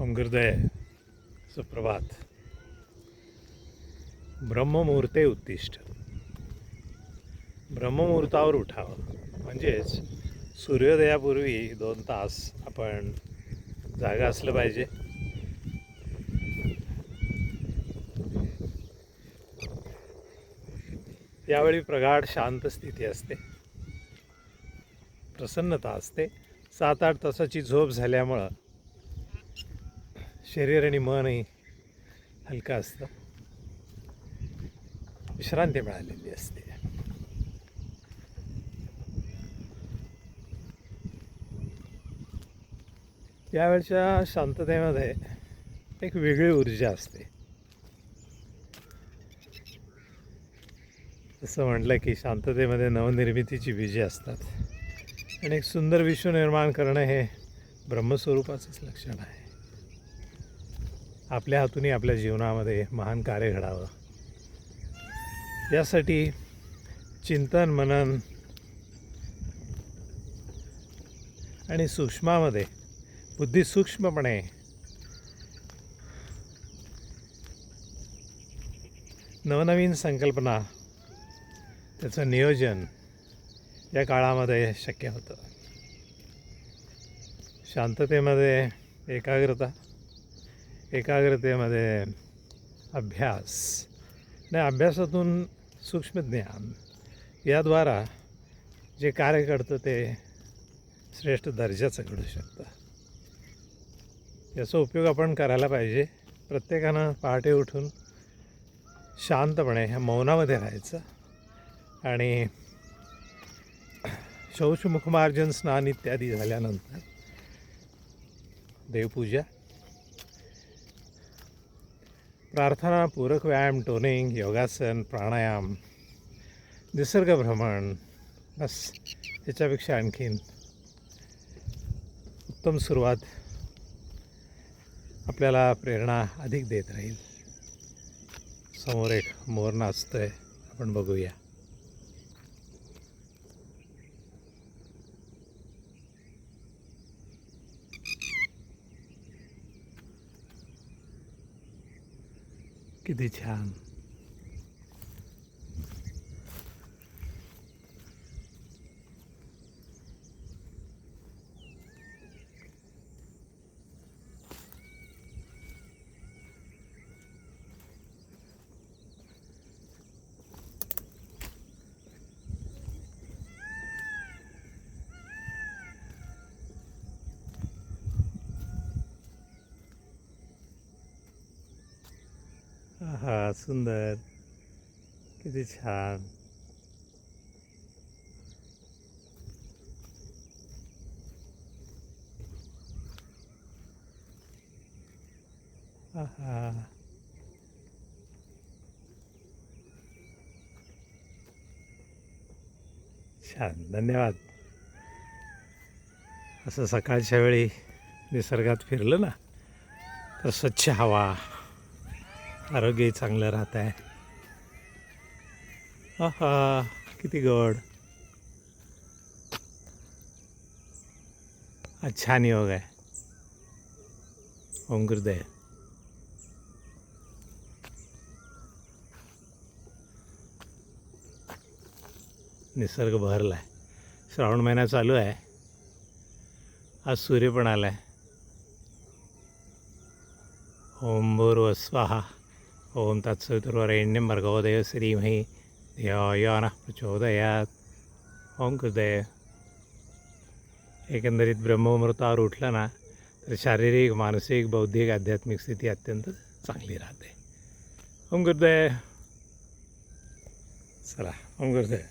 ओम गुरुदय. सुप्रभात. ब्रह्ममुहूर्ते उत्तिष्ठ. ब्रह्ममुहूर्तावर उठावं म्हणजेच सूर्योदयापूर्वी 2 तास आपण जागा असलं पाहिजे. यावेळी प्रगाढ शांत स्थिती असते, प्रसन्नता असते. 7-8 तासाची झोप झाल्यामुळं शरीर आणि मनही हलकं असतं, विश्रांती मिळालेली असते. यावेळच्या शांततेमध्ये एक वेगळी ऊर्जा असते. असं म्हटलं की शांततेमध्ये नवनिर्मितीची बीजे असतात आणि एक सुंदर विश्व निर्माण करणं हे ब्रह्मस्वरूपाचंच लक्षण आहे. आपल्या हातूनही आपल्या जीवनामध्ये महान कार्य घडावं यासाठी चिंतन, मनन आणि सूक्ष्मामध्ये बुद्धी सूक्ष्मपणे नवनवीन संकल्पना, त्याचं नियोजन या काळामध्ये शक्य होतं. शांततेमध्ये एकाग्रतेमध्ये अभ्यास आणि अभ्यासातून सूक्ष्मज्ञान याद्वारा जे कार्य घडतं ते श्रेष्ठ दर्जाचं घडू शकतं. याचा उपयोग आपण करायला पाहिजे. प्रत्येकानं पहाटे उठून शांतपणे ह्या मौनामध्ये राहायचं आणि शौच, मुखमार्जन, स्नान इत्यादी झाल्यानंतर देवपूजा, प्रार्थना, पूरक व्यायाम, टोनिंग, योगासन, प्राणायाम, निसर्ग भ्रमण, बस याच्यापेक्षा आणखीन उत्तम सुरुवात आपल्याला प्रेरणा अधिक देत राहील. समोर एक मोर नाचतोय, आपण बघूया. किती छान. आहा, सुंदर. किती छान. आहा, छान. धन्यवाद. असं सकाळच्या वेळी निसर्गात फिरलं ना तर स्वच्छ हवा, आरोग्यही चांगलं राहत आहे. आहा, किती गोड. हा छान योग आहे. ओम गुरुदय. निसर्ग बहरला आहे. श्रावण महिना चालू आहे. आज सूर्य पण आला आहे. ओम भूर्भुवस्वाहा. ओम तत्सवितुर्वरेण्यं भर्गो देवस्य धीमहि धियो यो नः प्रचोदयात्. ओम गुरुदय. एकंदरीत ब्रह्ममुहूर्तावर उठलं ना तर शारीरिक, मानसिक, बौद्धिक, आध्यात्मिक स्थिती अत्यंत चांगली राहते. ओम गुरुदय. चला, ओम गुरुदय.